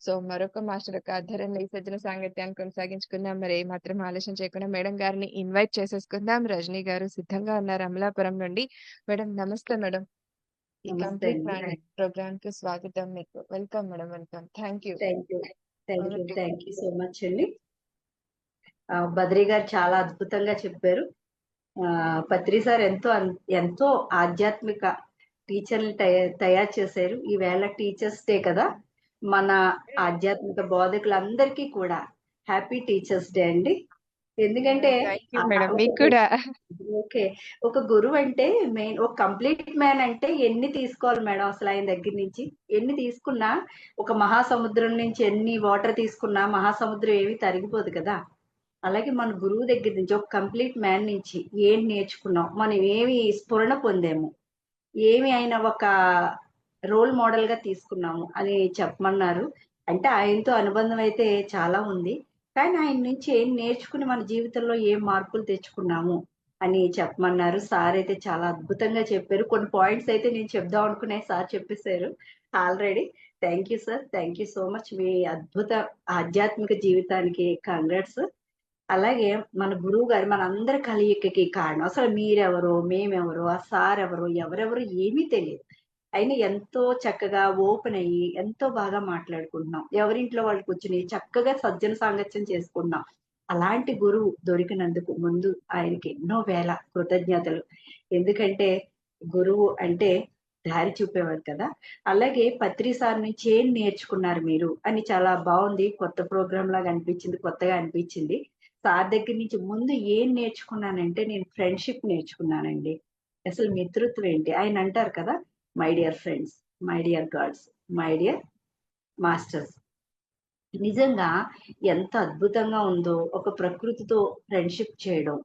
So, మరొక master యొక్క ఆధ్వర్యంలో ఈ సజ్జన సాంగత్యాన్ని కొనసాగించుకుందాం. మరి ఏ మాత్రం ఆలస్యం చేయకుండా మేడం గారిని ఇన్వైట్ చేసేసుకుందాం. రజనీ గారు సిద్ధంగా ఉన్నారు అమలాపురం నుండి. మేడం నమస్తే మేడం. ఈ నమస్తే కంప్లీట్ అండి. మైండ్ ప్రోగ్రామ్‌కి స్వాగతం మీకు. Welcome madam. Welcome. Thank you. Thank you. Thank you. Over to you. Thank you so much అండి. బద్రి గారు చాలా అద్భుతంగా చెప్పారు. పత్రి సార్ ఎంతో ఆధ్యాత్మిక టీచర్లు తయారు చేశారు. ఈవేళ టీచర్స్ డే కదా! మన ఆధ్యాత్మిక బోధకులందరికీ కూడా హ్యాపీ టీచర్స్ డే అండి. ఎందుకంటే థాంక్ యూ ఆహ్, మేడం. ఒక మీకు కూడా. ఓకే. ఒక గురువు అంటే ఒక కంప్లీట్ మ్యాన్ అంటే ఎన్ని తీసుకోవాలి మేడం అసలు ఆయన దగ్గర నుంచి? ఎన్ని తీసుకున్నా ఒక మహాసముద్రం నుంచి ఎన్ని వాటర్ తీసుకున్నా మహాసముద్రం ఏమి తరిగిపోదు కదా! అలాగే మన గురువు దగ్గర నుంచి ఒక కంప్లీట్ మ్యాన్ నుంచి ఏం నేర్చుకున్నాం? మనం ఏమి స్ఫురణ పొందాము? ఏమి ఆయన ఒక రోల్ మోడల్ గా తీసుకున్నాము అని చెప్పమన్నారు. అంటే ఆయనతో అనుబంధం అయితే చాలా ఉంది. కానీ ఆయన నుంచి ఏం నేర్చుకుని మన జీవితంలో ఏం మార్పులు తెచ్చుకున్నాము అని చెప్పమన్నారు. సార్ అయితే చాలా అద్భుతంగా చెప్పారు. కొన్ని పాయింట్స్ అయితే నేను చెప్దాం అనుకునే సార్ చెప్పేశారు already. Thank you sir. Thank you so much. మీ అద్భుత ఆధ్యాత్మిక జీవితానికి కంగ్రాట్స్. అలాగే మన గురువు గారు మనందరి కలయికకి కారణం. అసలు మీరెవరో, మేమెవరో, ఆ సార్ ఎవరో, ఎవరెవరో ఏమీ తెలీదు. అయినా ఎంతో చక్కగా ఓపెన్ అయ్యి, ఎంతో బాగా మాట్లాడుకుంటున్నాం. ఎవరింట్లో వాళ్ళు కూర్చొని చక్కగా సజ్జన సాంగత్యం చేసుకుంటున్నాం. అలాంటి గురువు దొరికినందుకు ముందు ఆయనకి ఎన్నో వేల కృతజ్ఞతలు. ఎందుకంటే గురువు అంటే దారి చూపేవారు కదా! అలాగే పత్రి సార్ నుంచి ఏం నేర్చుకున్నారు మీరు అని చాలా బావుంది. కొత్త ప్రోగ్రామ్ లాగా అనిపించింది. కొత్తగా అనిపించింది. సార్ దగ్గర నుంచి ముందు ఏం నేర్చుకున్నానంటే నేను ఫ్రెండ్‌షిప్ నేర్చుకున్నానండి. అసలు మిత్రుత్వం ఏంటి? ఆయన అంటారు కదా! My dear friends, my dear God's, my dear masters. నిజంగా ఎంత అద్భుతంగా ఉందో ఒక ప్రకృతితో ఫ్రెండ్‌షిప్ చేయడం,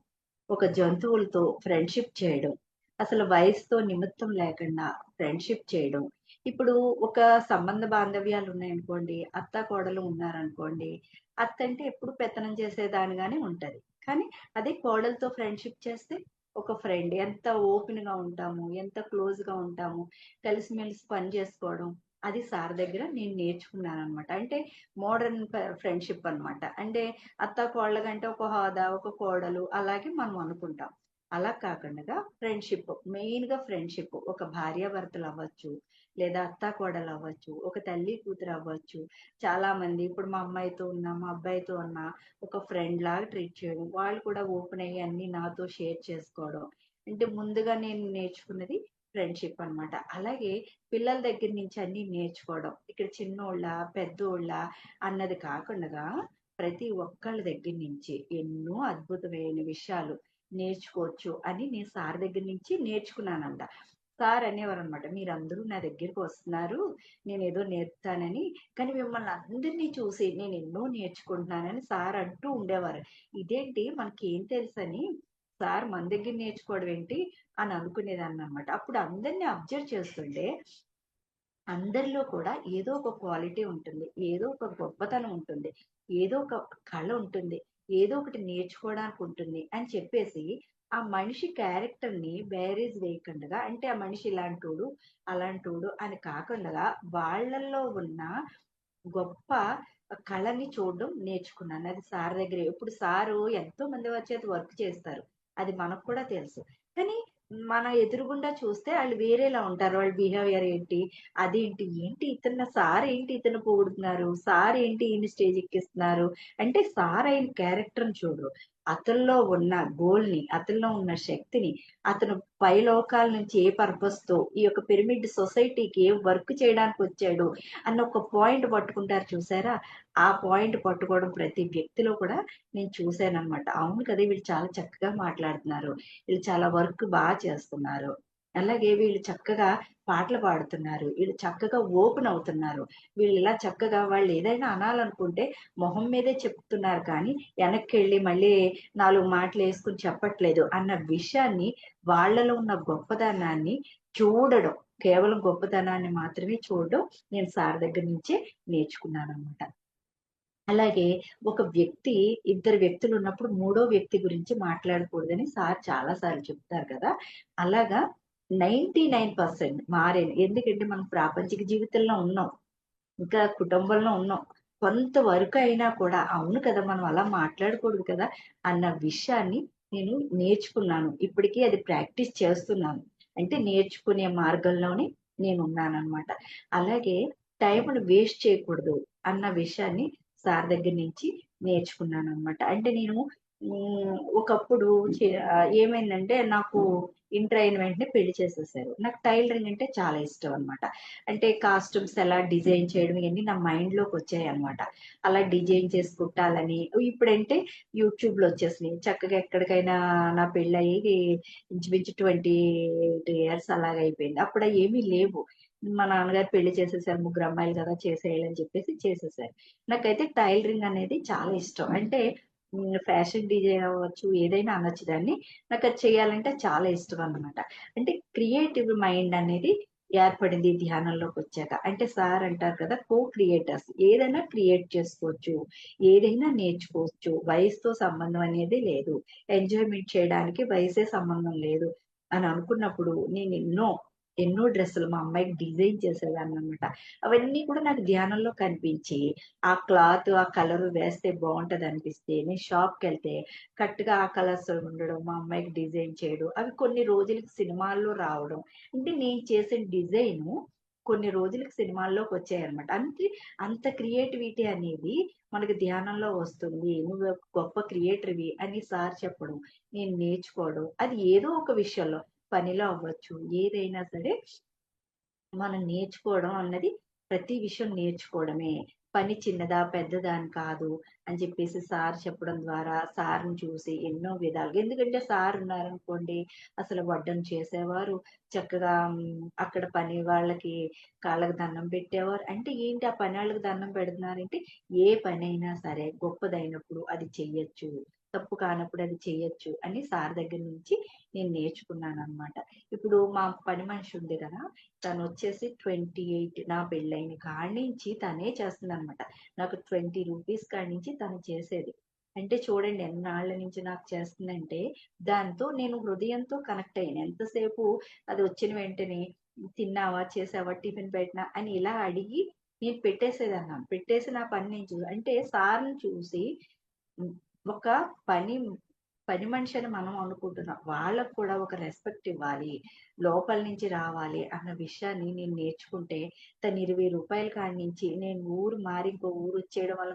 ఒక జంతువులతో ఫ్రెండ్‌షిప్ చేయడం, అసలు వయసుతో నిమిత్తం లేకుండా ఫ్రెండ్‌షిప్ చేయడం. ఇప్పుడు ఒక సంబంధ బాంధవ్యాలు ఉన్నాయనుకోండి, అత్త, కోడలు ఉన్నారనుకోండి, అత్తంటే ఎప్పుడు పెత్తనం చేసేదానిగానే ఉంటది. కానీ అదే కోడలతో ఫ్రెండ్‌షిప్ చేస్తే ఒక ఫ్రెండ్ ఎంత ఓపెన్‌గా ఉంటాము, ఎంత క్లోజ్‌గా ఉంటాము, కలిసిమెలిసి పని చేసుకోవడం. అది సార్ దగ్గర నేను నేర్చుకున్నాననమాట. అంటే మోడర్న్ ఫ్రెండ్‌షిప్ అనమాట. అంటే అత్త, కోడళ్ళకంటే ఒక హోదా, ఒక కోడలు అలాగే మనం అనుకుంటాం. అలా కాకుండగా ఫ్రెండ్‌షిప్ మెయిన్‌గా ఫ్రెండ్‌షిప్ ఒక భార్యాభర్తలు అవ్వచ్చు, లేదా అత్తా కోడలు అవ్వచ్చు, ఒక తల్లి కూతురు అవ్వచ్చు. చాలా మంది ఇప్పుడు మా అమ్మాయితో ఉన్నా, మా అబ్బాయితో ఉన్నా ఒక ఫ్రెండ్ లాగా ట్రీట్ చేయడం. వాళ్ళు కూడా ఓపెన్ అయ్యి అన్నీ నాతో షేర్ చేసుకోవడం. అంటే ముందుగా నేను నేర్చుకున్నది ఫ్రెండ్‌షిప్ అనమాట. అలాగే పిల్లల దగ్గర నుంచి అన్నీ నేర్చుకోవడం. ఇక్కడ చిన్నోళ్ళా, పెద్దోళ్ళా అన్నది కాకుండగా ప్రతి ఒక్కళ్ళ దగ్గర నుంచి ఎన్నో అద్భుతమైన విషయాలు నేర్చుకోవచ్చు అని నేను సార్ దగ్గర నుంచి నేర్చుకున్నానంట. సార్ అనేవారనమాట, "మీరందరూ నా దగ్గరికి వస్తున్నారు. నేనేదో నేర్పుతానని. కానీ మిమ్మల్ని అందరిని చూసి నేనెన్నో నేర్చుకుంటున్నానని" సార్ అంటూ ఉండేవారు. ఇదేంటి మనకేం తెలుసని సార్ మన దగ్గర నేర్చుకోవడం ఏంటి అని అనుకునేదాన్ననమాట. అప్పుడు అందరిని అబ్జర్వ్ చేస్తుంటే అందరిలో కూడా ఏదో ఒక క్వాలిటీ ఉంటుంది. ఏదో ఒక గొప్పతనం ఉంటుంది. ఏదో ఒక కళ ఉంటుంది. ఏదో ఒకటి నేర్చుకోవడానికి ఉంటుంది అని చెప్పేసి, ఆ మనిషి క్యారెక్టర్‌ని బేరీజ్ వేయకుండగా అంటే ఆ మనిషి ఇలాంటోడు, అలాంటోడు అని కాకుండగా వాళ్ళల్లో ఉన్న గొప్ప కళని చూడడం నేర్చుకున్నాను. అది సార్ దగ్గరే. ఇప్పుడు సారు ఎంతో మంది వారి చేత వర్క్ చేస్తారు. అది మనకు కూడా తెలుసు. కానీ మన ఎదురుగుండా చూస్తే ఆళ్ళు వేరేలా ఉంటారు. వాళ్ళ బిహేవియర్ ఏంటి? అదేంటి? ఏంటి ఇతను సార్ ఏంటి ఇతన్ని పొగుడుతున్నారు? సార్ ఏంటి ఈయన్ని స్టేజ్ ఎక్కిస్తున్నారు? అంటే సార్ ఆయన క్యారెక్టర్‌ని చూడరు. అతనిలో ఉన్న గోల్‌ని, అతనిలో ఉన్న శక్తిని, అతను పై లోకాల నుంచి ఏ పర్పస్‌తో ఈ యొక్క పిరమిడ్ సొసైటీకి ఏ వర్క్ చేయడానికొచ్చాడు అన్న ఒక పాయింట్ పట్టుకుంటారు చూసారా? ఆ పాయింట్ పట్టుకోవడం ప్రతి వ్యక్తిలో కూడా నేను చూసాననమాట. అవును కదా! వీళ్ళు చాలా చక్కగా మాట్లాడుతున్నారు. వీళ్ళు చాలా వర్క్ చేస్తున్నారు. అలాగే వీళ్ళు చక్కగా పాటలు పాడుతున్నారు. వీళ్ళు చక్కగా ఓపెన్ అవుతున్నారు. వీళ్ళు ఇలా చక్కగా వాళ్ళు ఏదైనా అనాలనుకుంటే మొహం మీదే చెప్తున్నారు కానీ, వెనక్కెళ్ళి మళ్ళీ 4 మాటలేసుకొని చెప్పట్లేదు అన్న విషయాన్ని వాళ్ళలో ఉన్న గొప్పదనాన్ని చూడడం. కేవలం గొప్పతనాన్ని మాత్రమే చూడడం నేను సార్ దగ్గర నుంచే నేర్చుకున్నాననమాట. అలాగే ఒక వ్యక్తి, ఇద్దరు వ్యక్తులున్నప్పుడు మూడో వ్యక్తి గురించి మాట్లాడకూడదని సార్ చాలా సార్లు చెప్తారు కదా! అలాగా 99% మారాను. ఎందుకంటే మనం ప్రాపంచిక జీవితంలో ఉన్నాం. ఇంకా కుటుంబంలో ఉన్నాం. కొంతవరకు అయినా కూడా అవును కదా! మనం అలా మాట్లాడకూడదు కదా! అన్న విషయాన్ని నేను నేర్చుకున్నాను. ఇప్పటికి అది ప్రాక్టీస్ చేస్తున్నాను. అంటే నేర్చుకునే మార్గంలోనే నేనున్నాననమాట. అలాగే టైంని వేస్ట్ చేయకూడదు అన్న విషయాన్ని సార్ దగ్గర నుంచి నేర్చుకున్నాననమాట. అంటే నేను ఒకప్పుడు ఏమైందంటే నాకు ఇంటర్ అయిన వెంటనే పెళ్లి చేసేసారు. నాకు టైలరింగ్ అంటే చాలా ఇష్టం అనమాట. అంటే కాస్ట్యూమ్స్ ఎలా డిజైన్ చేయడం ఇవన్నీ నా మైండ్‌లోకి వచ్చాయన్నమాట. అలా డిజైన్ చేసి కుట్టాలని. ఇప్పుడంటే యూట్యూబ్‌లో వచ్చేసినాయి. చక్కగా ఎక్కడికైనా నా పెళ్ళయ్యి ఇంచుమించు 28 ఇయర్స్ అలాగ అయిపోయింది. అప్పుడు అయేమీ లేవు. మా నాన్నగారు పెళ్లి చేసేసారు. ముగ్గురు అమ్మాయిలు కదా! చేసేయాలని చెప్పేసి చేసేసారు. నాకైతే టైలరింగ్ అనేది చాలా ఇష్టం. అంటే ఫ్యాషన్ డిజైన్ అవ్వచ్చు, ఏదైనా అనొచ్చు దాన్ని. నాకది చేయాలంటే చాలా ఇష్టం అన్నమాట. అంటే క్రియేటివ్ మైండ్ అనేది ఏర్పడింది ఈ ధ్యానంలోకొచ్చాక. అంటే సార్ అంటారు కదా! క్రియేటర్స్. ఏదైనా క్రియేట్ చేసుకోవచ్చు. ఏదైనా నేర్చుకోవచ్చు. వయసుతో సంబంధం అనేది లేదు. ఎంజాయ్‌మెంట్ చేయడానికి వయసే సంబంధం లేదు అని అనుకున్నప్పుడు ఎన్నో డ్రెస్సులు మా అమ్మాయికి డిజైన్ చేసేదాన్ననమాట. అవన్నీ కూడా నాకు ధ్యానంలో కనిపించి, ఆ క్లాత్, ఆ కలర్ వేస్తే బావుంటదనిపిస్తే, నేను షాప్‌కెళ్తే కరెక్ట్‌గా ఆ కలర్స్ ఉండడం, మా అమ్మాయికి డిజైన్ చేయడం, అవి కొన్ని రోజులకి సినిమాల్లో రావడం. అంటే నేను చేసిన డిజైను కొన్ని రోజులకి సినిమాల్లోకొచ్చాయన్నమాట. అంటే అంత క్రియేటివిటీ అనేది మనకి ధ్యానంలో వస్తుంది. నువ్వు ఒక గొప్ప క్రియేటర్‌వి అని సార్ చెప్పడం, నేను నేర్చుకోవడం, అది ఏదో ఒక విషయంలో పనిలో అవ్వచ్చు, ఏదైనా సరే మనం నేర్చుకోవడం అన్నది ప్రతి విషయం నేర్చుకోవడమే. పని చిన్నదా, పెద్దదా అని కాదు అని చెప్పేసి సార్ చెప్పడం ద్వారా సార్‌ని చూసి ఎన్నో విధాలుగా ఎందుకంటే సార్ ఉన్నారనుకోండి, అసలు వడ్డన చేసేవారు. చక్కగా అక్కడ పని వాళ్ళకి కాళ్ళకి దండం పెట్టేవారు. అంటే ఏంటి ఆ పనాళ్ళకి దండం పెడుతున్నారంటే, ఏ పనైనా సరే గొప్పదైనప్పుడు అది చెయ్యొచ్చు. తప్పు కానప్పుడు అది చెయ్యొచ్చు అని సార్ దగ్గర నుంచి నేను నేర్చుకున్నాననమాట. ఇప్పుడు మా పని మనిషి ఉంది కదా! తనొచ్చేసి 28 నా పెళ్ళైన కాడ్నించి తనే చేస్తుందనమాట. నాకు 20 రూపీస్ కాడ్నించి తను చేసేది. అంటే చూడండి ఎన్నాళ్ళ నుంచి నాకు చేస్తుందంటే, దాంతో నేను హృదయంతో కనెక్ట్ అయ్యాను. ఎంతసేపు అది వచ్చిన వెంటనే తిన్నావా? చేసావా? టిఫిన్ పెట్టనా? అని ఇలా అడిగి నేను పెట్టేసేదాన్ని. పెట్టేసి నా పని నేను అంటే సార్‌ని చూసి హ్మ్. ఒక పని పని మనిషి అని మనం అనుకుంటున్నాం. వాళ్ళకి కూడా ఒక రెస్పెక్ట్ ఇవ్వాలి. లోపల నుంచి రావాలి అన్న విషయాన్ని నేను నేర్చుకుంటే, తను రూ. 20 కాడ్నించి నేను ఊరు మారి ఇంకో ఊరొచ్చేయడం వల్ల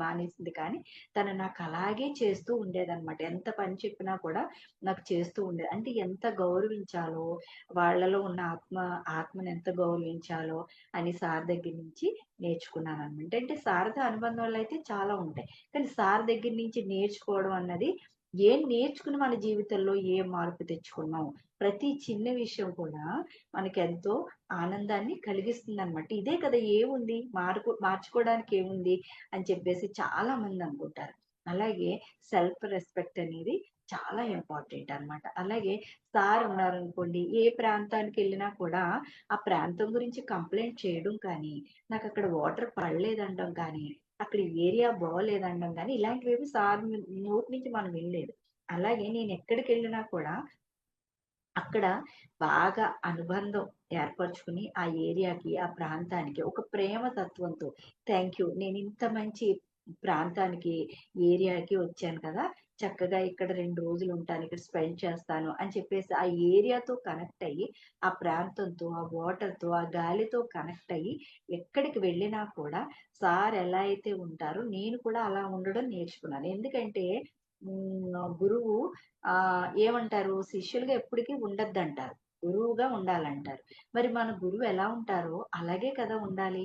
మానేసింది కానీ, తను నాకు అలాగే చేస్తూ ఉండేదనమాట. ఎంత పని చెప్పినా కూడా నాకు చేస్తూ ఉండేది. అంటే ఎంత గౌరవించాలో, వాళ్ళలో ఉన్న ఆత్మని ఎంత గౌరవించాలో అని సార్ దగ్గర నుంచి నేర్చుకున్నాననమాట. అంటే సార్‌తో అనుబంధాలయితే చాలా ఉంటాయి. కానీ సార్ దగ్గర నుంచి నేర్చుకోవడం అన్నది ఏం నేర్చుకుని మన జీవితంలో ఏ మార్పు తెచ్చుకున్నాం. ప్రతి చిన్న విషయం కూడా మనకెంతో ఆనందాన్ని కలిగిస్తుందనమాట. ఇదే కదా ఏముంది మార్చుకోవడానికి ఏముంది అని చెప్పేసి చాలా మంది అనుకుంటారు. అలాగే సెల్ఫ్ రెస్పెక్ట్ అనేది చాలా ఇంపార్టెంట్ అనమాట. అలాగే సార్ ఉన్నారనుకోండి, ఏ ప్రాంతానికెళ్ళినా కూడా ఆ ప్రాంతం గురించి కంప్లెయింట్ చేయడం కానీ, నాకక్కడ వాటర్ పడలేదనడం కానీ, అక్కడ ఏరియా బాలేదనడం గానీ, ఇలాంటివేవి సార్ నోటి నుంచి మనం వినలేదు. అలాగే నేనెక్కడికెళ్ళినా కూడా అక్కడ బాగా అనుబంధం ఏర్పరచుకుని, ఆ ఏరియాకి, ఆ ప్రాంతానికి ఒక ప్రేమ తత్వంతో థాంక్ యూ. నేనింత మంచి ప్రాంతానికి, ఏరియాకి వచ్చాను కదా! చక్కగా ఇక్కడ 2 రోజులుంటాను. ఇక్కడ స్పెండ్ చేస్తాను అని చెప్పేసి ఆ ఏరియాతో కనెక్ట్ అయ్యి, ఆ ప్రాంతంతో, ఆ వాటర్‌తో, ఆ గాలితో కనెక్ట్ అయ్యి, ఎక్కడికి వెళ్ళినా కూడా సార్ ఎలా అయితే ఉంటారో, నేను కూడా అలా ఉండడం నేర్చుకున్నాను. ఎందుకంటే గురువు ఏమంటారు? శిష్యులుగా ఎప్పటికి ఉండొద్దంటారు. గురువుగా ఉండాలంటారు. మరి మన గురువు ఎలా ఉంటారో అలాగే కదా ఉండాలి.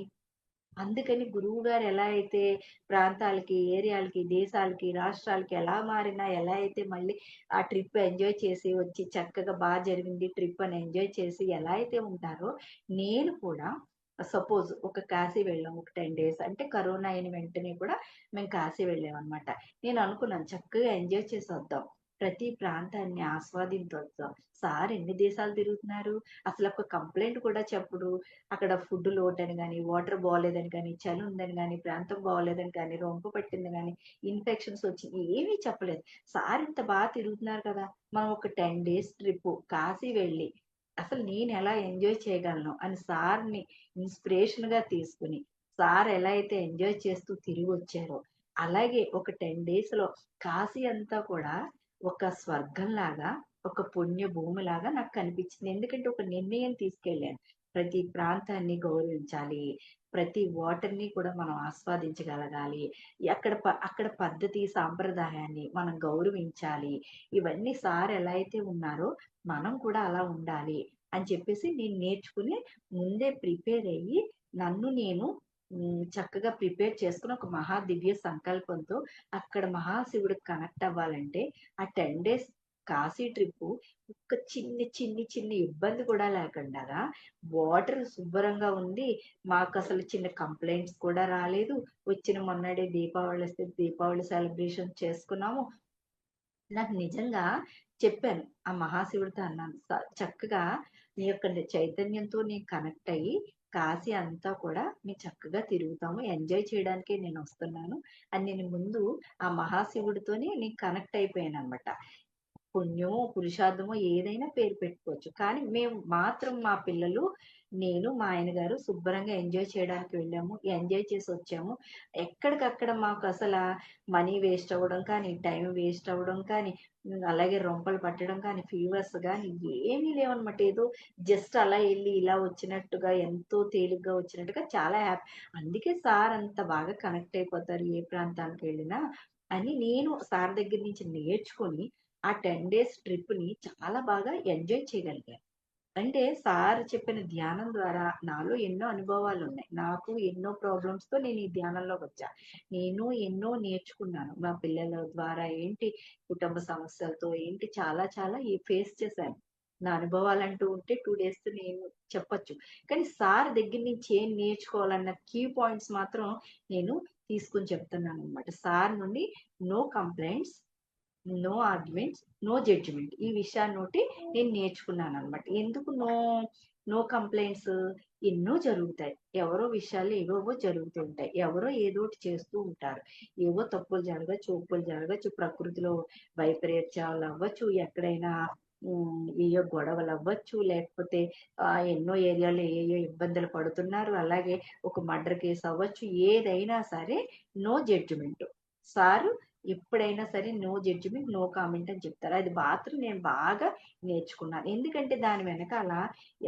అందుకని గురువుగారు ఎలా అయితే ప్రాంతాలకి, ఏరియాలకి, దేశాలకి, రాష్ట్రాలకి ఎలా మారినా, ఎలా అయితే మళ్ళీ ఆ ట్రిప్ ఎంజాయ్ చేసి వచ్చి చక్కగా జరిగింది ట్రిప్ అని ఎంజాయ్ చేసి ఎలా అయితే ఉంటారో, నేను కూడా సపోజ్ ఒక కాశీ వెళ్ళాం. ఒక 10 డేస్ అంటే కరోనా అయిన వెంటనే కూడా మేము కాశీ వెళ్ళామనమాట. నేను అనుకున్నాను చక్కగా ఎంజాయ్ చేసొద్దాం. ప్రతి ప్రాంతాన్ని ఆస్వాదించొద్దాం. సార్ ఎన్ని దేశాలు తిరుగుతున్నారు. అసలొక కంప్లెయింట్ కూడా చెప్పడు. అక్కడ ఫుడ్ లోటని గాని, వాటర్ బాలేదని గాని, చలి ఉందని గాని, ప్రాంతం బాగోలేదని గాని, రొంపు పట్టింది గాని, ఇన్ఫెక్షన్స్ వచ్చినియి ఏమీ చెప్పలేదు. సార్ ఇంత తిరుగుతున్నారు కదా! మనం ఒక 10 డేస్ ట్రిప్పు కాశీ వెళ్ళి, అసలు నేను ఎలా ఎంజాయ్ చేయగలను అని సార్ని ఇన్స్పిరేషన్ గా తీసుకుని సార్ ఎలా అయితే ఎంజాయ్ చేస్తూ తిరిగి వచ్చారో అలాగే ఒక 10 days లో కాశీ అంతా కూడా ఒక స్వర్గం లాగా ఒక పుణ్య భూమి లాగా నాకు కనిపించింది. ఎందుకంటే ఒక నిర్ణయం తీసుకెళ్ళాను. ప్రతి ప్రాంతాన్ని గౌరవించాలి. ప్రతి వాటర్‌ని కూడా మనం ఆస్వాదించగలగాలి. అక్కడ పద్ధతి, సాంప్రదాయాన్ని మనం గౌరవించాలి. ఇవన్నీ సార్ ఎలా అయితే ఉన్నారో మనం కూడా అలా ఉండాలి అని చెప్పేసి నేను నేర్చుకుని ముందే ప్రిపేర్ అయ్యి నన్ను నేను చక్కగా ప్రిపేర్ చేసుకుని ఒక మహా దివ్య సంకల్పంతో అక్కడ మహాశివుడికి కనెక్ట్ అవ్వాలంటే ఆ 10 days కాశీ ట్రిప్పు ఒక్క చిన్ని ఇబ్బంది కూడా లేకుండా వాటర్ శుభ్రంగా ఉంది. మాకు అసలు చిన్న కంప్లైంట్స్ కూడా రాలేదు. వచ్చిన మొన్నడే దీపావళి వస్తే దీపావళి సెలబ్రేషన్ చేసుకున్నాము. నాకు నిజంగా చెప్పాను. ఆ మహాశివుడితో అన్నాను. చక్కగా నీ యొక్క చైతన్యంతో నేను కనెక్ట్ అయ్యి కాశీ అంతా కూడా మేము చక్కగా తిరుగుతాము. ఎంజాయ్ చేయడానికే నేనొస్తున్నాను అని నేను ముందు ఆ మహాశివుడితోనే నేను కనెక్ట్ అయిపోయాననమాట. పుణ్యమో, పురుషార్థమో ఏదైనా పేరు పెట్టుకోవచ్చు. కానీ మేము మాత్రం మా పిల్లలు, నేను, మా ఆయన గారు శుభ్రంగా ఎంజాయ్ చేయడానికి వెళ్ళాము. ఎంజాయ్ చేసొచ్చాము. ఎక్కడికక్కడ మాకసల మనీ వేస్ట్ అవ్వడం కానీ, టైం వేస్ట్ అవ్వడం కానీ, అలాగే రొంపలు పట్టడం కానీ, ఫీవర్స్ గానీ ఏమీ లేవనమాట. ఏదో జస్ట్ అలా ఎళ్లి ఇలా వచ్చినట్టుగా ఎంతో తేలిగ్గా వచ్చినట్టుగా చాలా అందుకే సార్ అంత బాగా కనెక్ట్ అయిపోతారు ఏ ప్రాంతానికెళ్ళినా అని నేను సార్ దగ్గర నుంచి నేర్చుకొని ఆ 10 days ట్రిప్‌ని చాలా బాగా ఎంజాయ్ చేయగలిగాను. అంటే సార్ చెప్పిన ధ్యానం ద్వారా నాలో ఎన్నో అనుభవాలున్నాయి. నాకు ఎన్నో ప్రాబ్లమ్స్‌తో నేను ఈ ధ్యానంలోకొచ్చా. నేను ఎన్నో నేర్చుకున్నాను. మా పిల్లల ద్వారా ఏంటి, కుటుంబ సమస్యలతో ఏంటి చాలా చాలా ఫేస్ చేశాను. నా అనుభవాలంటూ ఉంటే 2 days నేను చెప్పొచ్చు. కానీ సార్ దగ్గర నుంచి ఏం నేర్చుకోవాలన్న కీ పాయింట్స్ మాత్రం నేను తీసుకొని చెప్తున్నాననమాట. సార్ నుండి no complaints, no arguments, no judgement. ఈ విషయాన్నోటి నేను నేర్చుకున్నాననమాట. ఎందుకు నో కంప్లెయింట్స్ ఎన్నో జరుగుతాయి. ఎవరో విషయాలు ఏవేవో జరుగుతూ ఉంటాయి. ఎవరో ఏదో ఒకటి చేస్తూ ఉంటారు. ఏవో తప్పులు జరగచ్చు, ఒప్పులు జరగచ్చు, ప్రకృతిలో వైపరీత్యాలు అవ్వచ్చు, ఎక్కడైనా ఏయో గొడవలు అవ్వచ్చు, లేకపోతే ఎన్నో ఏరియాలో ఏయో ఇబ్బందులు పడుతున్నారు. అలాగే ఒక మర్డర్ కేస్ అవ్వచ్చు. ఏదైనా సరే నో జడ్జిమెంట్. సారు ఎప్పుడైనా సరే నో జడ్జిమెంట్, నో కామెంట్ అని చెప్తారు. అది మాత్రం నేను బాగా నేర్చుకున్నాను. ఎందుకంటే దాని వెనకాల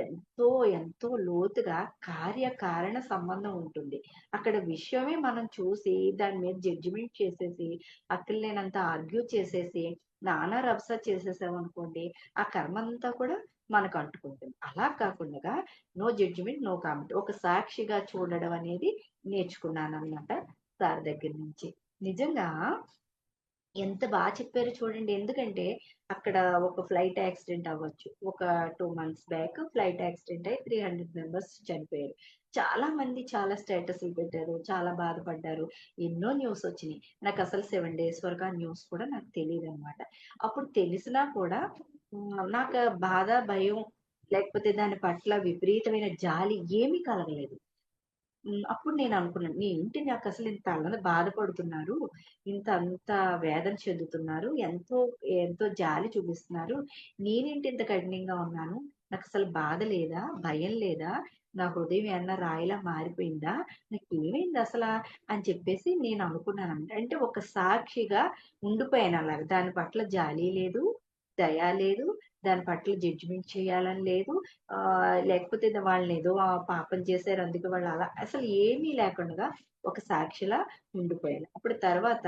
ఎంతో, ఎంతో లోతుగా కార్యకారణ సంబంధం ఉంటుంది. అక్కడ విషయమే మనం చూసి దాని మీద జడ్జిమెంట్ చేసేసి, అక్కర్లేనంత ఆర్గ్యూ చేసేసి, నానా రభస చేసేసామనుకోండి, ఆ కర్మంతా కూడా మనకు అంటుకుంటుంది. అలా కాకుండా నో జడ్జిమెంట్, నో కామెంట్. ఒక సాక్షిగా చూడడం అనేది నేర్చుకున్నాననమాట సార్ దగ్గర నుంచి. నిజంగా ఎంత చెప్పారో చూడండి. ఎందుకంటే అక్కడ ఒక ఫ్లైట్ యాక్సిడెంట్ అవ్వచ్చు. ఒక 2 months బ్యాక్ ఫ్లైట్ యాక్సిడెంట్ అయ్యి 300 మెంబర్స్ చనిపోయారు. చాలా మంది చాలా స్టేటస్‌లు పెట్టారు. చాలా బాధపడ్డారు. ఎన్నో న్యూస్ వచ్చినియి. నాకసలు 7 days వరకు ఆ న్యూస్ కూడా నాకు తెలీదనమాట. అప్పుడు తెలిసినా కూడా నాకు బాధ, భయం లేకపోతే దాని పట్ల విపరీతమైన జాలి ఏమీ కలగలేదు. అప్పుడు నేననుకున్నాను. ఏంటి నాకసలు ఇంత బాధపడుతున్నారు. అంత వేదన చెందుతున్నారు. ఎంతో జాలి చూపిస్తున్నారు. నేనేంటి ఇంత కఠినంగా ఉన్నాను. నాకసలు బాధ లేదా? భయం లేదా? నా హృదయం ఏమన్నా రాయిలా మారిపోయిందా? నాకేమైందసలా? అని చెప్పేసి నేను అనుకున్నాననమాట. అంటే ఒక సాక్షిగా ఉండిపోయాను అలాగా. దాని పట్ల జాలి లేదు, దయ లేదు, దాని పట్ల జడ్జిమెంట్ చేయాలని లేదు. లేకపోతే వాళ్ళేదో పాపం చేశారు అందుకే వాళ్ళు అలా అసలు ఏమీ లేకుండా ఒక సాక్షిలా ఉండిపోయాను. అప్పుడు తర్వాత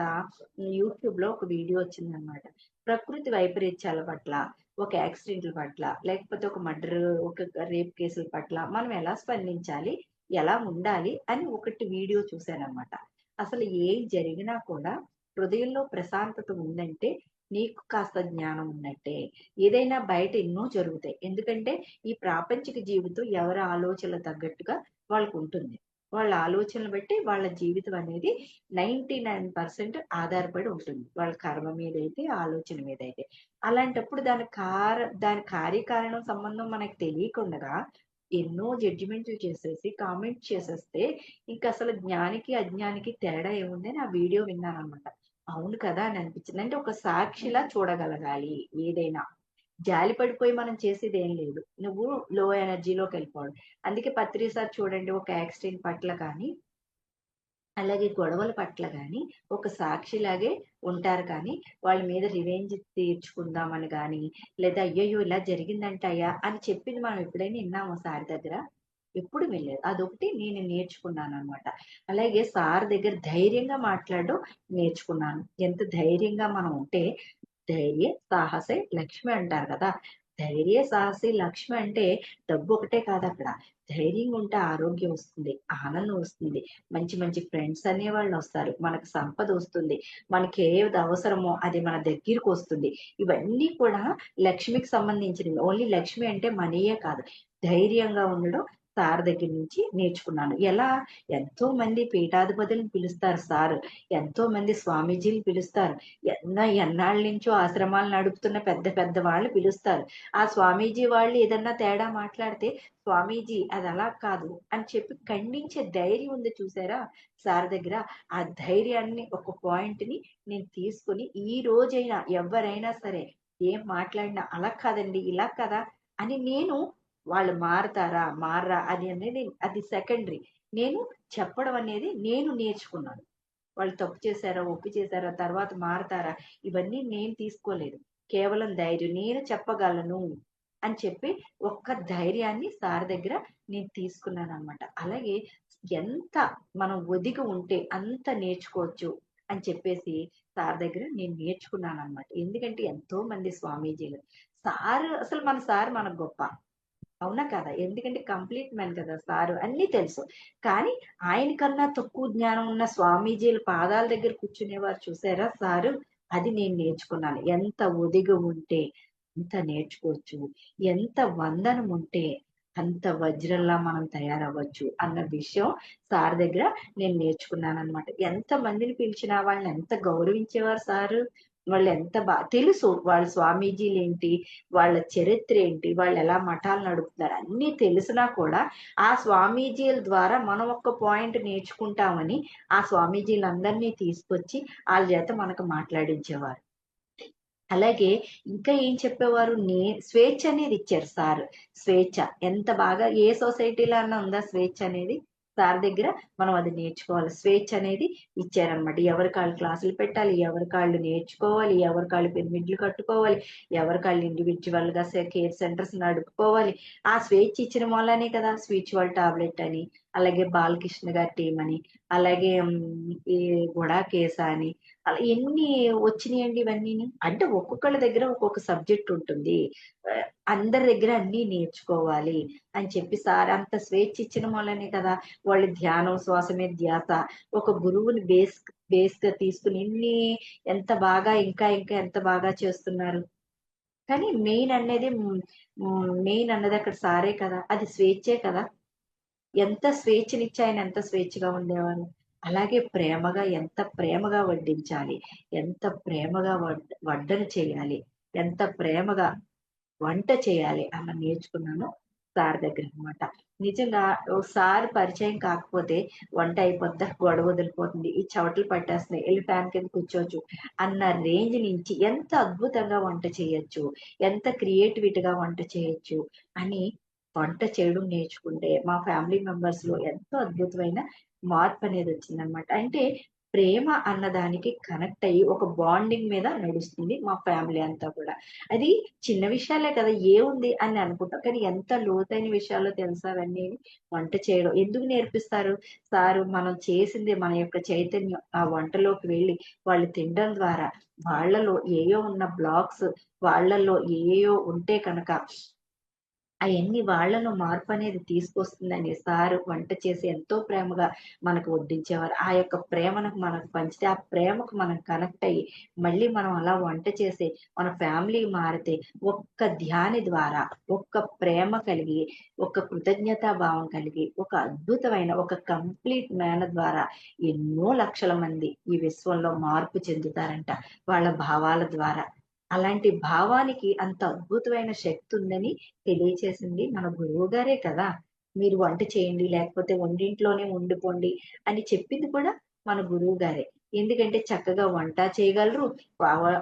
యూట్యూబ్‌లో ఒక వీడియో వచ్చిందనమాట. ప్రకృతి వైపరీత్యాల పట్ల, ఒక యాక్సిడెంట్‌ల పట్ల, లేకపోతే ఒక మర్డర్, ఒక రేప్ కేసుల పట్ల మనం ఎలా స్పందించాలి? ఎలా ఉండాలి? అని ఒకటి వీడియో చూశాననమాట. అసలు ఏం జరిగినా కూడా హృదయంలో ప్రశాంతత ఉందంటే నీకు కాస్త జ్ఞానం ఉన్నట్టే. ఏదైనా బయట ఎన్నో జరుగుతాయి. ఎందుకంటే ఈ ప్రాపంచిక జీవితం ఎవరి ఆలోచనలు తగ్గట్టుగా వాళ్ళకుంటుంది. వాళ్ళ ఆలోచనలు బట్టి వాళ్ళ జీవితం అనేది 99% ఆధారపడి ఉంటుంది. వాళ్ళ కర్మ మీదైతే, ఆలోచన మీదైతే. అలాంటప్పుడు దాని కార్యకారణం సంబంధం మనకు తెలియకుండగా ఎన్నో జడ్జిమెంట్లు చేసేసి, కామెంట్ చేసేస్తే ఇంకసలు జ్ఞానికి, అజ్ఞానికి తేడా ఏముందని ఆ వీడియో విన్నాననమాట. అవును కదా అని అనిపించింది. అంటే ఒక సాక్షిలా చూడగలగాలి ఏదైనా. జాలి పడిపోయి మనం చేసేది ఏం లేదు. నువ్వు లో ఎనర్జీలోకి వెళ్ళిపోవడం. అందుకే పత్రి సార్ చూడండి, ఒక యాక్సిడెంట్ పట్ల కానీ, అలాగే గొడవల పట్ల గాని ఒక సాక్షిలాగే ఉంటారు కానీ, వాళ్ళ మీద రివెంజ్ తీర్చుకుందామని గాని, లేదా అయ్యయ్యో! ఇలా జరిగిందంటయ్యా అని చెప్పింది మనం ఎప్పుడైనా విన్నామా సార్ దగ్గర? ఎప్పుడు వినలేదు. అదొకటి నేను నేర్చుకున్నాననమాట. అలాగే సార్ దగ్గర ధైర్యంగా మాట్లాడడం నేర్చుకున్నాను. ఎంత ధైర్యంగా మనం ఉంటే, ధైర్యే సాహసే లక్ష్మి అంటారు కదా! ధైర్యే సాహసే లక్ష్మి అంటే డబ్బు ఒకటే కాదక్కడ. ధైర్యంగా ఉంటే ఆరోగ్యం వస్తుంది, ఆనందం వస్తుంది, మంచి మంచి ఫ్రెండ్స్ అనేవాళ్ళు వస్తారు, మనకు సంపద వస్తుంది, మనకి ఏది అవసరమో అది మన దగ్గరికి వస్తుంది. ఇవన్నీ కూడా లక్ష్మికి సంబంధించినవి. ఓన్లీ లక్ష్మి అంటే మనీయే కాదు. ధైర్యంగా ఉండడం సార్ దగ్గర నుంచి నేర్చుకున్నాను. ఎలా? ఎంతో మంది పీఠాధిపతులను పిలుస్తారు సారు. ఎంతో మంది స్వామీజీలు పిలుస్తారు. ఎన్నాళ్ళ నుంచో ఆశ్రమాలు నడుపుతున్న పెద్ద పెద్ద వాళ్ళు పిలుస్తారు. ఆ స్వామీజీ వాళ్ళు ఏదన్నా తేడా మాట్లాడితే, స్వామీజీ అది అలా కాదు అని చెప్పి ఖండించే ధైర్యం ఉంది చూసారా సార్ దగ్గర. ఆ ధైర్యాన్ని, ఒక పాయింట్ ని నేను తీసుకుని, ఈ రోజైనా ఎవరైనా సరే ఏం మాట్లాడినా అలా కాదండి ఇలా కదా అని, నేను వాళ్ళు మారతారా మారరా అది అనేది అది సెకండరీ. నేను చెప్పడం అనేది నేను నేర్చుకున్నాను. వాళ్ళు తప్పు చేశారా, ఒప్పు చేశారా, తర్వాత మారతారా, ఇవన్నీ నేను తీసుకోలేదు. కేవలం ధైర్యం. నేను చెప్పగలను అని చెప్పి ఒక్క ధైర్యాన్ని సార్ దగ్గర నేను తీసుకున్నాననమాట. అలాగే ఎంత మనం ఒదిగి ఉంటే అంత నేర్చుకోవచ్చు అని చెప్పేసి సార్ దగ్గర నేను నేర్చుకున్నాననమాట. ఎందుకంటే ఎంతో మంది స్వామీజీలు. సారు అసలు మన సార్ మనకు గొప్ప. అవునా కదా? ఎందుకంటే కంప్లీట్ మ్యాన్ కదా సారు. అన్నీ తెలుసు. కానీ ఆయన కన్నా తక్కువ జ్ఞానం ఉన్న స్వామీజీల పాదాల దగ్గర కూర్చునేవారు చూసారా సారు? అది నేను నేర్చుకున్నాను. ఎంత ఒదిగి ఉంటే అంత నేర్చుకోవచ్చు. ఎంత వందనం ఉంటే అంత వజ్రంలా మనం తయారవ్వచ్చు అన్న విషయం సార్ దగ్గర నేను నేర్చుకున్నాననమాట. ఎంత మందిని పిలిచినా వాళ్ళని ఎంత గౌరవించేవారు సారు. వాళ్ళు ఎంత తెలుసు వాళ్ళ స్వామీజీలేంటి, వాళ్ళ చరిత్ర ఏంటి, వాళ్ళు ఎలా మఠాలు నడుపుతున్నారు అన్నీ తెలిసినా కూడా, ఆ స్వామీజీల ద్వారా మనం ఒక్క పాయింట్ నేర్చుకుంటామని ఆ స్వామీజీలందరినీ తీసుకొచ్చి ఆళ్ళ చేత మనకు మాట్లాడించేవారు. అలాగే ఇంకా ఏం చెప్పేవారు, స్వేచ్ఛ అనేది ఇచ్చారు సార్. స్వేచ్ఛ ఎంత బాగా, ఏ సొసైటీలో అన్నా ఉందా స్వేచ్ఛ అనేది? సార్ దగ్గర మనం అది నేర్చుకోవాలి. స్వేచ్ఛ అనేది ఇచ్చారనమాట. ఎవరికాళ్ళు క్లాసులు పెట్టాలి, ఎవరికాళ్ళు నేర్చుకోవాలి, ఎవరికాళ్ళు పిరమిడ్లు కట్టుకోవాలి, ఎవరికాళ్ళు ఇండివిడ్యువల్‌గా కేర్ సెంటర్స్ నడుపుకోవాలి. ఆ స్వేచ్ఛ ఇచ్చిన మూలానే కదా స్పిరిచ్యువల్ టాబ్లెట్ అని, అలాగే బాలకృష్ణ గారి టీమ్ అని, అలాగే ఈ గుడాకేశ అని, అలా ఎన్ని వచ్చినాయండి ఇవన్నీని. అంటే ఒక్కొక్కళ్ళ దగ్గర ఒక్కొక్క సబ్జెక్ట్ ఉంటుంది. అందరి దగ్గర అన్నీ నేర్చుకోవాలి అని చెప్పి సార్ అంత స్వేచ్ఛ ఇచ్చిన వల్లనే కదా వాళ్ళు ధ్యానం, శ్వాస మీద ధ్యాస, ఒక గురువుని బేస్‌గా తీసుకొని ఎంత బాగా ఇంకా ఇంకా ఎంత బాగా చేస్తున్నారు. కానీ మెయిన్ అన్నది అక్కడ సారే కదా! అది స్వేచ్ఛే కదా! ఎంత స్వేచ్ఛనిచ్చి ఆయన ఎంత స్వేచ్ఛగా ఉండేవారు. అలాగే ప్రేమగా, ఎంత ప్రేమగా వడ్డించాలి, ఎంత ప్రేమగా వడ్డన చేయాలి, ఎంత ప్రేమగా వంట చేయాలి అన్న నేర్చుకున్నాను సార్ దగ్గరనమాట. నిజంగా ఓసారి పరిచయం కాకపోతే వంట అయిపోద్దా, గొడవ వదిలిపోతుంది, ఈ చెమటలు పట్టేస్తున్నాయి, ఎళ్లి ఫ్యాన్ కింద కూర్చోవచ్చు అన్న రేంజ్ నుంచి ఎంత అద్భుతంగా వంట చేయొచ్చు, ఎంత క్రియేటివిటీగా వంట చేయొచ్చు అని వంట చేయడం నేర్చుకుంటే మా ఫ్యామిలీ మెంబర్స్‌లో ఎంతో అద్భుతమైన మార్పనేది వచ్చిందనమాట. అంటే ప్రేమ అన్నదానికి కనెక్ట్ అయ్యి ఒక బాండింగ్ మీద నడుస్తుంది మా ఫ్యామిలీ అంతా కూడా. అది చిన్న విషయాలే కదా! ఏముంది అని అనుకుంటాం. కానీ ఎంత లోతైన విషయాలో తెలుసా అవన్నీ? వంట చేయడం ఎందుకు నేర్పిస్తారు? సారు మనం చేసింది మన యొక్క చైతన్యం ఆ వంటలోకి వెళ్ళి వాళ్ళు తినడం ద్వారా వాళ్ళలో ఏయో ఉన్న బ్లాక్స్, వాళ్ళలో ఏయో ఉంటే కనుక అయన్నీ వాళ్ళలో మార్పనేది తీసుకొస్తుందని సారు వంట చేసి ఎంతో ప్రేమగా మనకు వడ్డించేవారు. ఆ యొక్క ప్రేమను మనకు పంచితే, ఆ ప్రేమకు మనం కనెక్ట్ అయ్యి, మళ్ళీ మనం అలా వంట చేసి, మన ఫ్యామిలీ మారితే, ఒక్క ధ్యాని ద్వారా, ఒక్క ప్రేమ కలిగి, ఒక కృతజ్ఞతా భావం కలిగి, ఒక అద్భుతమైన ఒక కంప్లీట్ మ్యాన్ ద్వారా ఎన్నో లక్షల మంది ఈ విశ్వంలో మార్పు చెందుతారంట వాళ్ళ భావాల ద్వారా. అలాంటి భావానికి అంత అద్భుతమైన శక్తి ఉందని తెలియచేసింది మన గురువుగారే కదా! మీరు వంట చేయండి, లేకపోతే వంటింట్లోనే ఉండిపోండి అని చెప్పింది కూడా మన గురువుగారే. ఎందుకంటే చక్కగా వంట చేయగలరు.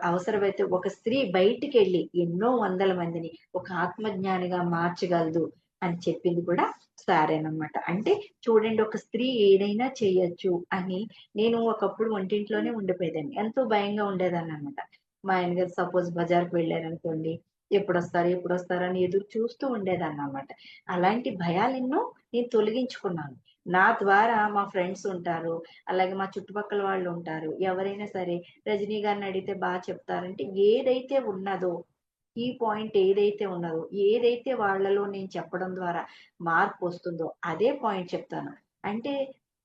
అవసరమైతే ఒక స్త్రీ బయటికెళ్ళి ఎన్నో వందల మందిని ఒక ఆత్మజ్ఞానిగా మార్చగలదు అని చెప్పింది కూడా సారేనమాట. అంటే చూడండి, ఒక స్త్రీ ఏదైనా చేయొచ్చు అని. నేను ఒకప్పుడు వంటింట్లోనే ఉండిపోయేదాన్ని. ఎంతో భయంగా ఉండేదాన్ననమాట. మా ఆయన గారు సపోజ్ బజార్‌కి వెళ్లారనుకోండి, ఎప్పుడొస్తారు? ఎప్పుడొస్తారు? అని ఎదురు చూస్తూ ఉండేదాన్ననమాట. అలాంటి భయాలెన్నో నేను తొలగించుకున్నాను. నా ద్వారా మా ఫ్రెండ్స్ ఉంటారు. అలాగే మా చుట్టుపక్కల వాళ్ళుంటారు. ఎవరైనా సరే రజనీ గారిని అడిగితే చెప్తారంటే, ఏదైతే ఉన్నదో, ఈ పాయింట్ ఏదైతే ఉన్నదో, ఏదైతే వాళ్ళలో నేను చెప్పడం ద్వారా మార్పొస్తుందో అదే పాయింట్ చెప్తాను. అంటే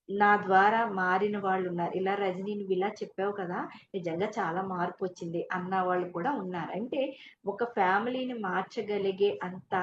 నా ద్వారా మారిన వాళ్ళున్నారు. ఇలా రజనీ నువ్విలా చెప్పావు కదా! నిజంగా చాలా మార్పొచ్చింది అన్న వాళ్ళు కూడా ఉన్నారు. అంటే ఒక ఫ్యామిలీని మార్చగలిగే అంత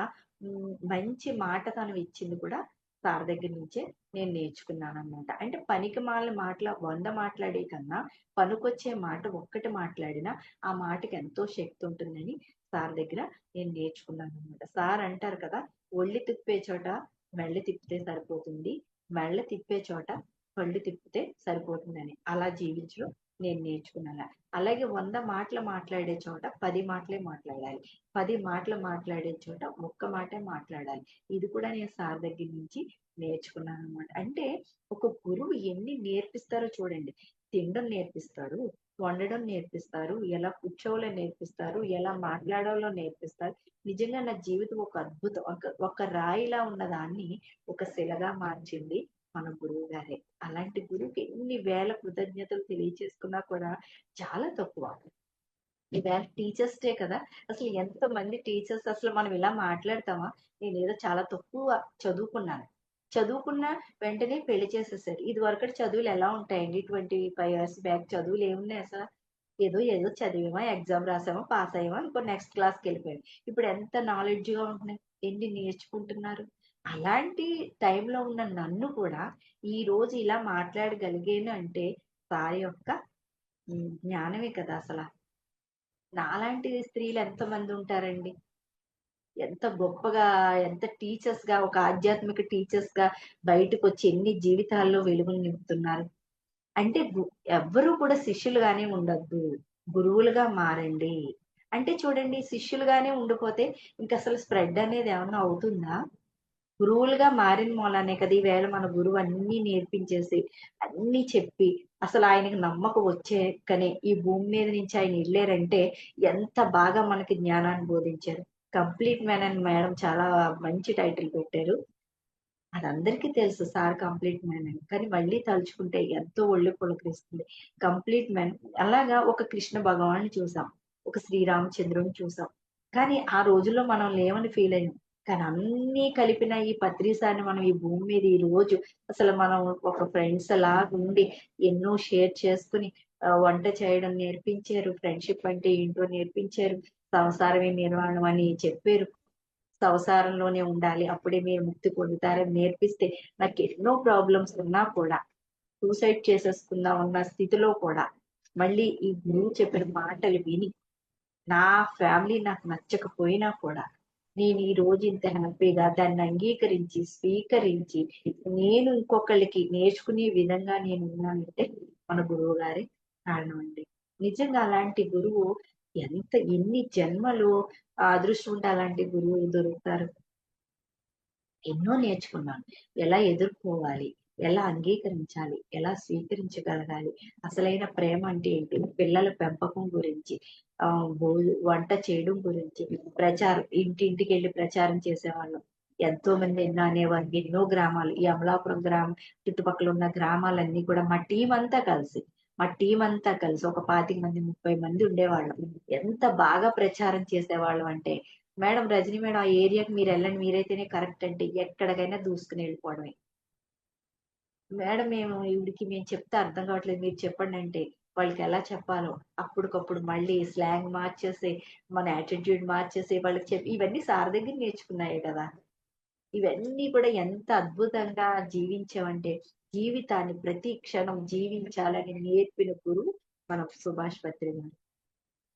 మంచి మాట తను ఇచ్చింది కూడా సార్ దగ్గర నుంచే నేను నేర్చుకున్నాననమాట. అంటే పనికిమాలిన మాటల 100 మాట్లాడే కన్నా, పనికొచ్చే మాట ఒక్కటి మాట్లాడినా, ఆ మాటకి ఎంతో శక్తి ఉంటుందని సార్ దగ్గర నేను నేర్చుకున్నాననమాట. సార్ అంటారు కదా! "ఒళ్ళు తిప్పే చోట మెళ్ళ తిప్పితే సరిపోతుంది. మెళ్ళ తిప్పే చోట కళ్ళు తిప్పితే సరిపోతుందని." అలా జీవించడం నేను నేర్చుకున్నాను. అలాగే 100 మాటలు మాట్లాడే చోట 10 మాటలే మాట్లాడాలి. 10 మాటలు మాట్లాడే చోట ఒక్క మాటే మాట్లాడాలి. ఇది కూడా నేను సార్ దగ్గర నుంచి నేర్చుకున్నాననమాట. అంటే ఒక గురువు ఎన్ని నేర్పిస్తారో చూడండి. తినడం నేర్పిస్తారు, వండడం నేర్పిస్తారు, ఎలా కూర్చోవాలో నేర్పిస్తారు, ఎలా మాట్లాడాలో నేర్పిస్తారు. నిజంగా నా జీవితం ఒక అద్భుతం. ఒక రాయిలా ఉన్నదాన్ని ఒక శిలగా మార్చింది మన గురువు గారే. అలాంటి గురువుకి ఎన్ని వేల కృతజ్ఞతలు తెలియచేసుకున్నా కూడా చాలా తక్కువ. ఈవేళ టీచర్స్ డే కదా! అసలు ఎంతమంది టీచర్స్, అసలు మనం ఇలా మాట్లాడతామా? నేనేదో చాలా తక్కువ చదువుకున్నాను. చదువుకున్న వెంటనే పెళ్లి చేసేసారు. ఇదివరకటి చదువులు ఎలా ఉంటాయండి? 25 ఇయర్స్ బ్యాక్ చదువులు ఏమున్నాయి అసల? ఏదో ఏదో చదివామా, ఎగ్జామ్ రాసామా, పాస్ అయ్యామా, ఇంకో నెక్స్ట్ క్లాస్‌కెళ్ళిపోయాం. ఇప్పుడు ఎంత నాలెడ్జ్‌గా ఉంటున్నాయి. ఎన్ని నేర్చుకుంటున్నారు. అలాంటి టైంలో ఉన్న నన్ను కూడా ఈరోజు ఇలా మాట్లాడగలిగాను అంటే సార్ యొక్క జ్ఞానమే కదా అసల. నాలాంటి స్త్రీలు ఎంతమంది ఉంటారండి? ఎంత గొప్పగా, ఎంత టీచర్స్‌గా, ఒక ఆధ్యాత్మిక టీచర్స్‌గా బయటకొచ్చి ఎన్ని జీవితాల్లో వెలుగులు నింపుతున్నారు. అంటే ఎవ్వరూ కూడా శిష్యులుగానే ఉండొద్దు. గురువులుగా మారండి. అంటే చూడండి, శిష్యులుగానే ఉండిపోతే ఇంకసలు స్ప్రెడ్ అనేది ఏమన్నా అవుతుందా? గురువులుగా మారిన మూలానే కదా ఈవేళ మన గురువు అన్నీ నేర్పించేసి, అన్నీ చెప్పి, అసలు ఆయనకి నమ్మకం వచ్చాకనే ఈ భూమి మీద నుంచి ఆయన ఎళ్ళారంటే, ఎంత బాగా మనకి జ్ఞానాన్ని బోధించారు. కంప్లీట్ మ్యాన్ అని మేడం చాలా మంచి టైటిల్ పెట్టారు. అదందరికీ తెలుసు సార్ కంప్లీట్ మ్యాన్ అని. కానీ మళ్ళీ తలుచుకుంటే ఎంతో ఒళ్ళు పులకరిస్తుంది. Complete man. అలాగా ఒక కృష్ణ భగవానుడిని చూసాం. ఒక శ్రీరామచంద్రుడిని చూసాం. కానీ ఆ రోజుల్లో మనం లేమని ఫీల్ అయ్యాం. కానీ అన్నీ కలిపిన ఈ పత్రిసారిని మనం ఈ భూమి మీద ఈ రోజు అసలు మనం ఒక ఫ్రెండ్స్ లాగుండి ఎన్నో షేర్ చేసుకొని వంట చేయడం నేర్పించారు. ఫ్రెండ్‌షిప్ అంటే ఏంటో నేర్పించారు. సంసారమే నిర్వాణం అని చెప్పారు. సంసారంలోనే ఉండాలి. అప్పుడే మీరు ముక్తి పొందుతారని నేర్పిస్తే, నాకెన్నో ప్రాబ్లమ్స్ ఉన్నా కూడా, సూసైడ్ చేసేసుకుందాం ఉన్న స్థితిలో కూడా, మళ్ళీ ఈ గురువు చెప్పిన మాటలు విని, నా ఫ్యామిలీ నాకు నచ్చకపోయినా కూడా, నేను ఈ రోజు ఇంత హ్యాపీగా దాన్ని అంగీకరించి, స్వీకరించి, నేను ఇంకొకళ్ళకి నేర్చుకునే విధంగా నేను ఉన్నానంటే, మన గురువు గారే కారణం అండి. నిజంగా అలాంటి గురువు ఎన్ని జన్మలు అదృష్టం ఉంటే అలాంటి గురువు దొరుకుతారు. ఎన్నో నేర్చుకున్నాను. ఎలా ఎదుర్కోవాలి? ఎలా అంగీకరించాలి? ఎలా స్వీకరించగలగాలి? అసలైన ప్రేమ అంటే ఏంటి? పిల్లల పెంపకం గురించి, వంట చేయడం గురించి, ఇంటింటికెళ్ళి ప్రచారం చేసేవాళ్ళం. ఎంతో మంది ఎన్నో అనేవారు. ఎన్నో గ్రామాలు, ఈ అమలాపురం చుట్టుపక్కల ఉన్న గ్రామాలన్నీ కూడా మా టీమ్ అంతా కలిసి ఒక 25 మంది, 30 మంది ఉండేవాళ్ళం. ఎంత బాగా ప్రచారం చేసేవాళ్ళం అంటే, మేడం రజనీ మేడం ఆ ఏరియాకి మీరెళ్ళండి. మీరైతేనే కరెక్ట్ అంటే ఎక్కడికైనా దూసుకొని వెళ్ళిపోవడమే. మేడం మేము చెప్తే అర్థం కావట్లేదు. మీరు చెప్పండి అంటే వాళ్ళకెలా చెప్పాలో అప్పటికప్పుడు మళ్ళీ స్లాంగ్ మార్చేసి, మన యాటిట్యూడ్ మార్చేసి వాళ్ళకి చెప్పి ఇవన్నీ సార్ దగ్గర నేర్చుకున్నాయే కదా! ఇవన్నీ కూడా ఎంత అద్భుతంగా జీవించామంటే, జీవితాన్ని ప్రతి క్షణం జీవించాలని నేర్పిన గురువు మన సుభాష్ పత్రి గారు.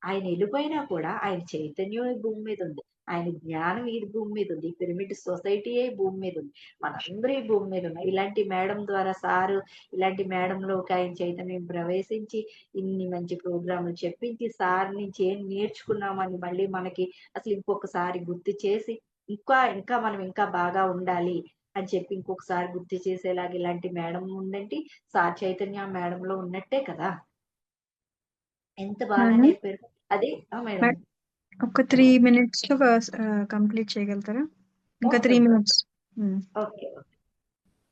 ఆయన ఎళ్ళిపోయినా కూడా ఆయన చైతన్యం ఈ భూమి మీద ఉంది. ఆయన జ్ఞానం ఈ భూమి మీద ఉంది. పిరమిడ్ సొసైటీయే ఈ భూమి మీద ఉంది. మనందరూ ఈ భూమి మీద ఉన్నాం. ఇలాంటి మేడం ద్వారా సారు ఇలాంటి మేడంలోకి ఆయన చైతన్యం ప్రవేశించి ఇన్ని మంచి ప్రోగ్రాంలు చెప్పించి సార్ నుంచి ఏం నేర్చుకున్నామని మళ్ళీ మనకి అసలు ఇంకొకసారి గుర్తు చేసి ఇంకా మనం ఇంకా బాగా ఉండాలి అని చెప్పి ఇంకొకసారి గుర్తు చేసేలాగా ఇలాంటి మేడం ఉందంటే సార్ చైతన్య మేడంలో ఉన్నట్టే కదా. ఎంత బాగా మేడం నేర్పారు. అదే మేడం. ఒక 3 minutes లో కంప్లీట్ చేయగలుగుతారా? ఇంకా ఓకే 3 minutes. ఓకే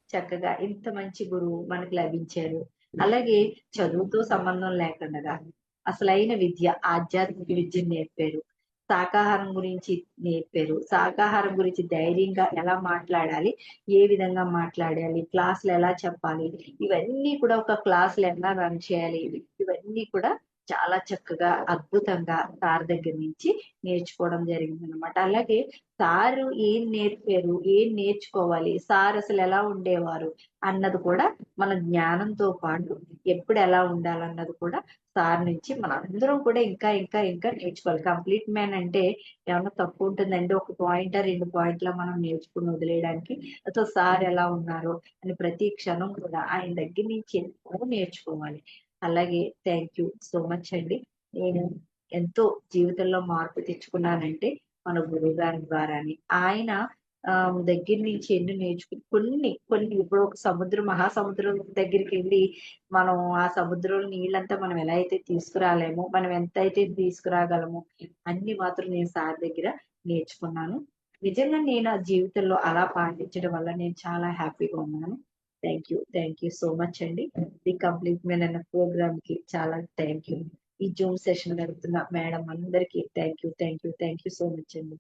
చక్కగా ఇంత మంచి గురువు మనకు లభించారు. అలాగే చదువుతో సంబంధం లేకుండా అసలైన విద్య ఆధ్యాత్మిక విద్యను నేర్పారు. శాకాహారం గురించి నేర్పారు. శాకాహారం గురించి ధైర్యంగా ఎలా మాట్లాడాలి, ఏ విధంగా మాట్లాడాలి, క్లాసులు ఎలా చెప్పాలి, ఇవన్నీ కూడా ఒక క్లాసులు ఎలా రన్ చేయాలి, ఇవన్నీ కూడా చాలా చక్కగా అద్భుతంగా సార్ దగ్గర నుంచి నేర్చుకోవడం జరిగింది అనమాట. అలాగే సారు ఏం నేర్పారు, ఏం నేర్చుకోవాలి, సార్ అసలు ఎలా ఉండేవారు అన్నది కూడా మన జ్ఞానంతో పాటు ఎప్పుడు ఎలా ఉండాలన్నది కూడా సార్ నుంచి మన అందరం కూడా ఇంకా నేర్చుకోవాలి. కంప్లీట్ మ్యాన్ అంటే ఏమన్నా తప్పు ఉంటుందండి, ఒక పాయింట్ 2 పాయింట్ల మనం నేర్చుకుని వదిలేయడానికి. అసలు సార్ ఎలా ఉన్నారు అని ప్రతి క్షణం కూడా ఆయన దగ్గర నుంచి ఎంతో నేర్చుకోవాలి. అలాగే థ్యాంక్ యూ సో మచ్ అండి. నేను ఎంతో జీవితంలో మార్పు తెచ్చుకున్నానంటే మన గురువు గారి ద్వారాని. ఆయన దగ్గర నుంచి ఎన్ని నేర్చుకుని కొన్ని ఇప్పుడు ఒక మహాసముద్రం దగ్గరికి వెళ్ళి మనం ఆ సముద్రంలో నీళ్ళంతా మనం ఎలా అయితే తీసుకురాలేమో, మనం ఎంత అయితే తీసుకురాగలమో అన్ని మాత్రం నేను సార్ దగ్గర నేర్చుకున్నాను. నిజంగా నేను ఆ జీవితంలో అలా పాటించడం వల్ల నేను చాలా హ్యాపీగా ఉన్నాను. థ్యాంక్ యూ సో మచ్ అండి. ది కంప్లీట్ మెన్ అన్న ప్రోగ్రామ్ కి చాలా థ్యాంక్ యూ. ఈ జూమ్ సెషన్ నడుపుతున్న మేడం అందరికి థ్యాంక్ యూ సో మచ్ అండి.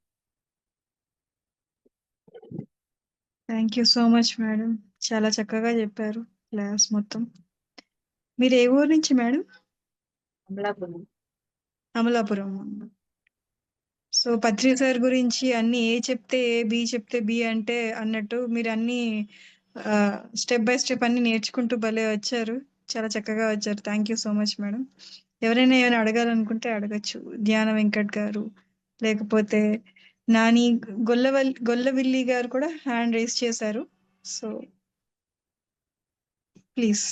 Thank you so much madam. చాలా చక్కగా చెప్పారు క్లాస్ మొత్తం. మీరు ఏ ఊరు నుంచి మేడం? అమలాపురం. అమలాపురం. సో పత్రి సార్ గురించి అన్ని ఏ చెప్తే ఏ, బి చెప్తే బి అంటే అన్నట్టు మీరు అన్ని స్టెప్ బై స్టెప్ అన్ని నేర్చుకుంటూ భలే వచ్చారు. చాలా చక్కగా వచ్చారు. Thank you so much madam. ఎవరైనా ఏమైనా అడగాలనుకుంటే అడగచ్చు. ధ్యాన వెంకట్ గారు, లేకపోతే నాని గొల్లవిల్లి గారు కూడా హ్యాండ్ రేస్ చేశారు. So please.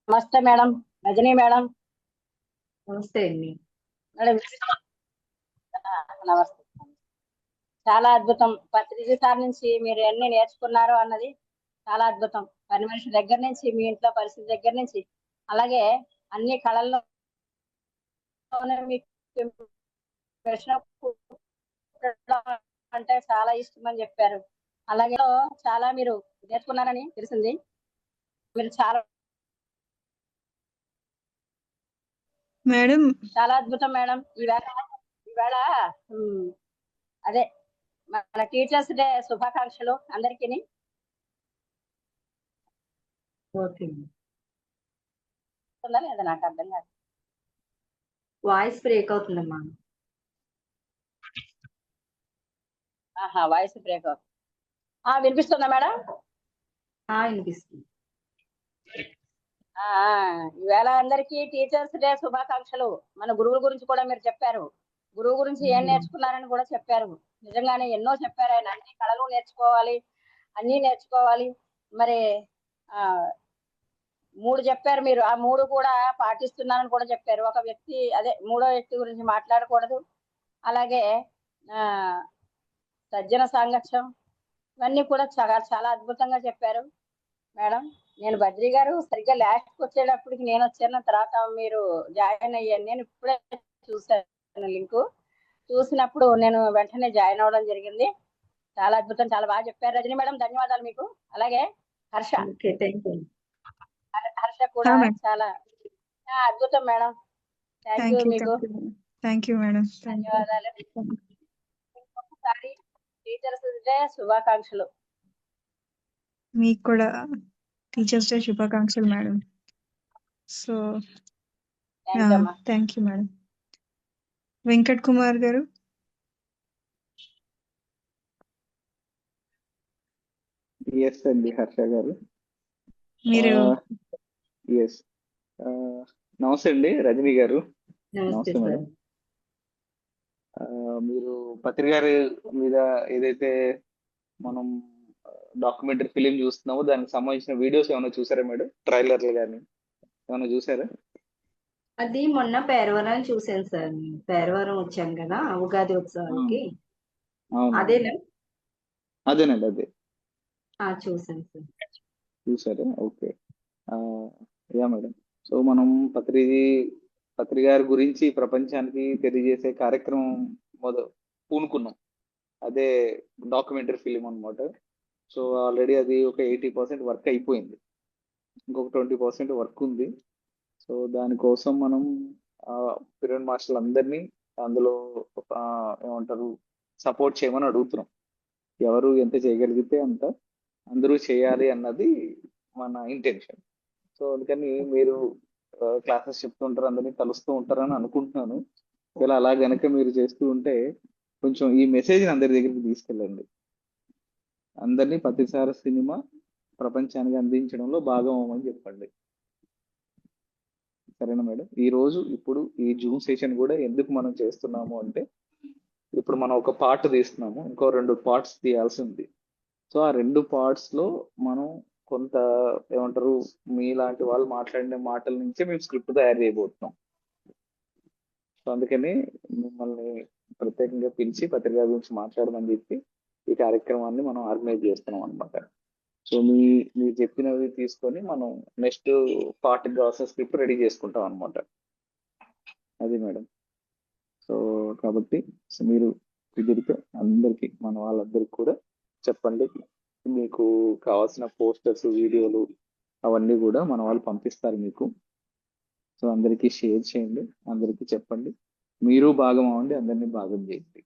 నమస్తే మేడం. రజనీ మేడం. నమస్తే అండి. మేడం నమస్తే. చాలా అద్భుతం. పత్రిజీ సార్ నుంచి మీరు ఎన్ని నేర్చుకున్నారు అన్నది చాలా అద్భుతం. పని మనిషి దగ్గర నుంచి, మీ ఇంట్లో పరిస్థితి దగ్గర నుంచి, అలాగే అన్ని కళల్లో అంటే చాలా ఇష్టం అని చెప్పారు. అలాగే చాలా మీరు నేర్చుకున్నారని తెలిసింది. మీరు చాలా మేడం చాలా అద్భుతం మేడం. ఈవేళ అదే మన టీచర్స్ డే శుభాకాంక్షలు అందరికీ. ఓకే. లేదా నాకు అర్థం కాదు. వాయిస్ బ్రేక్ అవుతుందమ్మా. వాయిస్ బ్రేక్ అవుతుంది. వినిపిస్తుందా మేడం? వినిపిస్తుంది. ఈవేళ అందరికీ టీచర్స్ డే శుభాకాంక్షలు. మన గురువుల గురించి కూడా మీరు చెప్పారు. గురువు గురించి ఏం నేర్చుకున్నారని కూడా చెప్పారు. నిజంగానే ఎన్నో చెప్పారు ఆయన. అన్ని కళలు నేర్చుకోవాలి, అన్ని నేర్చుకోవాలి. మరి 3 చెప్పారు మీరు. ఆ 3 కూడా పాటిస్తున్నానని కూడా చెప్పారు. ఒక వ్యక్తి మూడో వ్యక్తి గురించి మాట్లాడకూడదు. అలాగే సజ్జన సాంగత్యం, ఇవన్నీ కూడా చాలా చాలా అద్భుతంగా చెప్పారు మేడం. నేను బద్రి గారు సరిగ్గా లాస్ట్కి వచ్చేటప్పటికి నేను వచ్చాను, తర్వాత మీరు జాయిన్ అయ్యాను. నేను ఇప్పుడే చూసాను లింకు. చూసినప్పుడు నేను వెంటనే జాయిన్ అవ్వడం జరిగింది. చాలా అద్భుతం, చాలా బాగా చెప్పారు రజనీ మేడం. ధన్యవాదాలు మీకు. అలాగే హర్ష కూడా చాలా అద్భుతం మేడం. థ్యాంక్ యూ మీకు. Thank you madam. ధన్యవాదాలు. ఇంకొకసారి టీచర్స్ డే శుభాకాంక్షలు. మీకు కూడా టీచర్స్ డే శుభాకాంక్షలు madam. So thank you madam. Venkat Kumar గారు. ఎస్ అండి హర్ష గారు. మీరు ఆ, నమస్తే అండి రజనీ గారు. నమస్తే నమస్తే సార్. మేడం. మీరు పత్రి గారి మీద ఏదైతే మనం డాక్యుమెంటరీ ఫిలిం చూస్తున్నామో దానికి సంబంధించిన వీడియోస్ ఏమైనా చూసారా మేడం? ట్రైలర్లు కానీ ఏమైనా చూసారా? అది మొన్న పేరవరం చూశాను సార్. పేరవరం వచ్చాం కదా ఉగాది ఉత్సవానికి. అవును అదేనా? అదేనండి, అదే చూశాను సార్. చూసారా? ఓకే. Yeah madam. సో మనం పత్రి గారి గురించి ప్రపంచానికి తెలియజేసే కార్యక్రమం పూనుకున్నాం. అదే డాక్యుమెంటరీ ఫిలిం అన్నమాట. సో ఆల్రెడీ అది ఒక 80% వర్క్ అయిపోయింది, ఇంకొక 20% వర్క్ ఉంది. సో దానికోసం మనం పిరమిడ్ మాస్టర్లు అందరినీ అందులో ఏమంటారు సపోర్ట్ చేయమని అడుగుతున్నాం. ఎవరు ఎంత చేయగలిగితే అంత అందరూ చేయాలి అన్నది మన ఇంటెన్షన్. సో అందుకని మీరు క్లాసెస్ చెప్తుంటారు, అందరినీ కలుస్తూ ఉంటారని అనుకుంటున్నాను. ఇలా అలా గనక మీరు చేస్తూ ఉంటే కొంచెం ఈ మెసేజ్ అందరి దగ్గరికి తీసుకెళ్ళండి. అందరినీ ప్రతిసారి సినిమా ప్రపంచానికి అందించడంలో భాగం అవ్వమని చెప్పండి. సరేనా మేడం? ఇప్పుడు ఈ జూమ్ సెషన్ కూడా ఎందుకు మనం చేస్తున్నాము అంటే, ఇప్పుడు మనం ఒక పార్ట్ తీస్తున్నాము, ఇంకో 2 పార్ట్స్ తీయాల్సి ఉంది. సో ఆ 2 పార్ట్స్ లో మనం కొంత ఏమంటారు మీలాంటి వాళ్ళు మాట్లాడిన మాటల నుంచే మేము స్క్రిప్ట్ తయారు చేయబోతున్నాం. సో అందుకని మిమ్మల్ని ప్రత్యేకంగా పిలిచి పత్రిక గురించి మాట్లాడమని చెప్పి ఈ కార్యక్రమాన్ని మనం ఆర్గనైజ్ చేస్తున్నాం అనమాట. సో మీరు చెప్పినవి తీసుకొని మనం నెక్స్ట్ పార్ట్ కావాల్సిన స్క్రిప్ట్ రెడీ చేసుకుంటాం అనమాట. అది మేడం. సో కాబట్టి మీరు కుదిరితే అందరికీ మన వాళ్ళందరికీ కూడా చెప్పండి. మీకు కావాల్సిన పోస్టర్స్, వీడియోలు అవన్నీ కూడా మన వాళ్ళు పంపిస్తారు మీకు. సో అందరికీ షేర్ చేయండి, అందరికీ చెప్పండి. మీరు భాగం అవ్వండి, అందరినీ భాగం చేయండి.